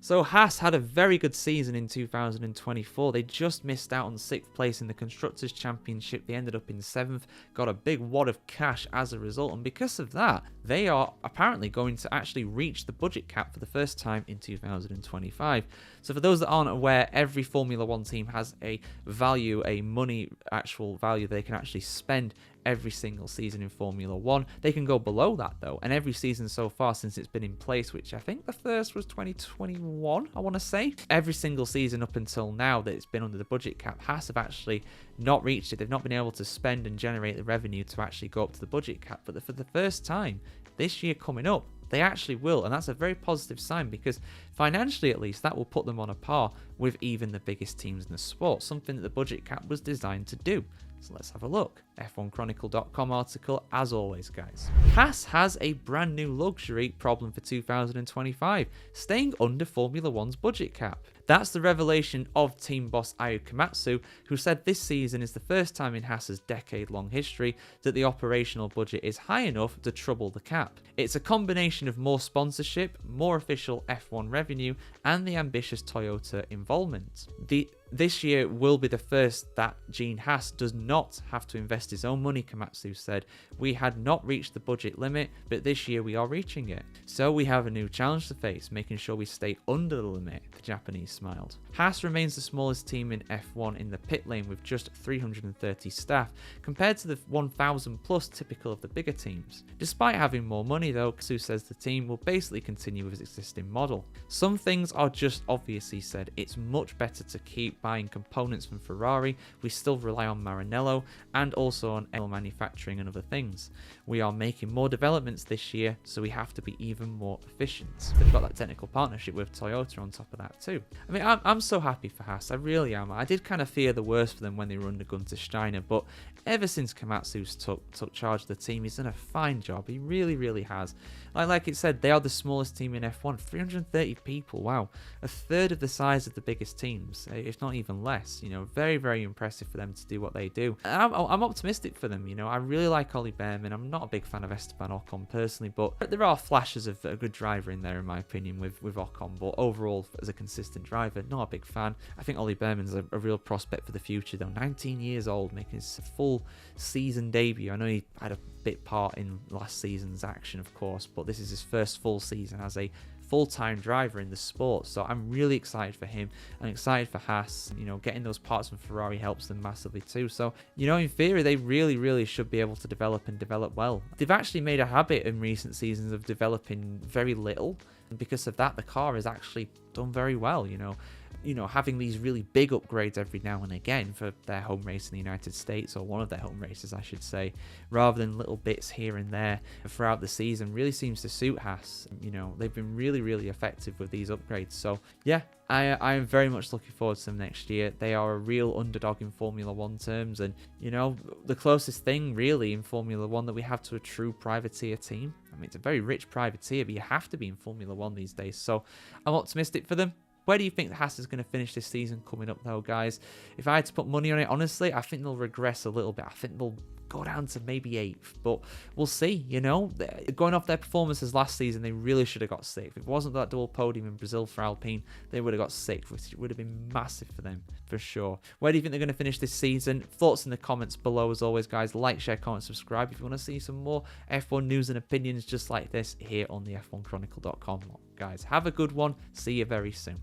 So Haas had a very good season in 2024. They just missed out on 6th place in the Constructors' Championship. They ended up in 7th, got a big wad of cash as a result, and because of that, they are apparently going to actually reach the budget cap for the first time in 2025. So for those that aren't aware, every Formula 1 team has a value, a money actual value they can actually spend every single season in Formula 1. They can go below that though, and every season so far since it's been in place, which I think the first was 2021, I want to say, every single season up until now that it's been under the budget cap, Haas have actually not reached it. They've not been able to spend and generate the revenue to actually go up to the budget cap, but for the first time this year coming up, they actually will, and that's a very positive sign because financially at least that will put them on a par with even the biggest teams in the sport, something that the budget cap was designed to do. So let's have a look. F1Chronicle.com article as always, guys. Haas has a brand new luxury problem for 2025, staying under Formula 1's budget cap. That's the revelation of team boss Ayao Komatsu, who said this season is the first time in Haas's decade-long history that the operational budget is high enough to trouble the cap. It's a combination of more sponsorship, more official F1 revenue, and the ambitious Toyota involvement. This year will be the first that Gene Haas does not have to invest his own money, Komatsu said. We had not reached the budget limit, but this year we are reaching it. So we have a new challenge to face, making sure we stay under the limit, the Japanese smiled. Haas remains the smallest team in F1 in the pit lane with just 330 staff, compared to the 1,000 plus typical of the bigger teams. Despite having more money though, Komatsu says the team will basically continue with its existing model. Some things are just obvious, he said. It's much better to keep buying components from Ferrari. We still rely on Maranello and also on L manufacturing and other things. We are making more developments this year, so we have to be even more efficient. They've got that technical partnership with Toyota on top of that too. I mean, I'm so happy for Haas, I really am. I did kind of fear the worst for them when they were under Gunter Steiner, but ever since Komatsu's took charge of the team, he's done a fine job. He really has. Like it said, they are the smallest team in F1, 330 people, wow. A third of the size of the biggest teams, if not even less. You know, very impressive for them to do what they do. I'm optimistic for them, you know. I really like Ollie Behrman. I'm not a big fan of Esteban Ocon personally, but there are flashes of a good driver in there in my opinion with Ocon, but overall as a consistent driver, not a big fan. I think Ollie Behrman's a real prospect for the future though. 19 years old, making his full season debut. I know he had a bit part in last season's action of course, but this is his first full season as a full-time driver in the sport, so I'm really excited for him. I'm excited for Haas. You know, getting those parts from Ferrari helps them massively too, so you know, in theory they really should be able to develop well. They've actually made a habit in recent seasons of developing very little, and because of that the car has actually done very well. You know, having these really big upgrades every now and again for their home race in the United States, or one of their home races I should say, rather than little bits here and there throughout the season, really seems to suit Haas. You know, they've been really effective with these upgrades, so yeah, I am very much looking forward to them next year. They are a real underdog in Formula 1 terms, and you know, the closest thing really in Formula 1 that we have to a true privateer team. I mean, it's a very rich privateer, but you have to be in Formula 1 these days, so I'm optimistic for them. Where do you think the Haas is going to finish this season coming up though, guys? If I had to put money on it, honestly, I think they'll regress a little bit. I think they'll go down to maybe 8th, but we'll see. You know, going off their performances last season, they really should have got 6th. If it wasn't that double podium in Brazil for Alpine, they would have got 6th, which would have been massive for them, for sure. Where do you think they're going to finish this season? Thoughts in the comments below as always, guys. Like, share, comment, subscribe if you want to see some more F1 news and opinions just like this here on the F1Chronicle.com. Guys, have a good one. See you very soon.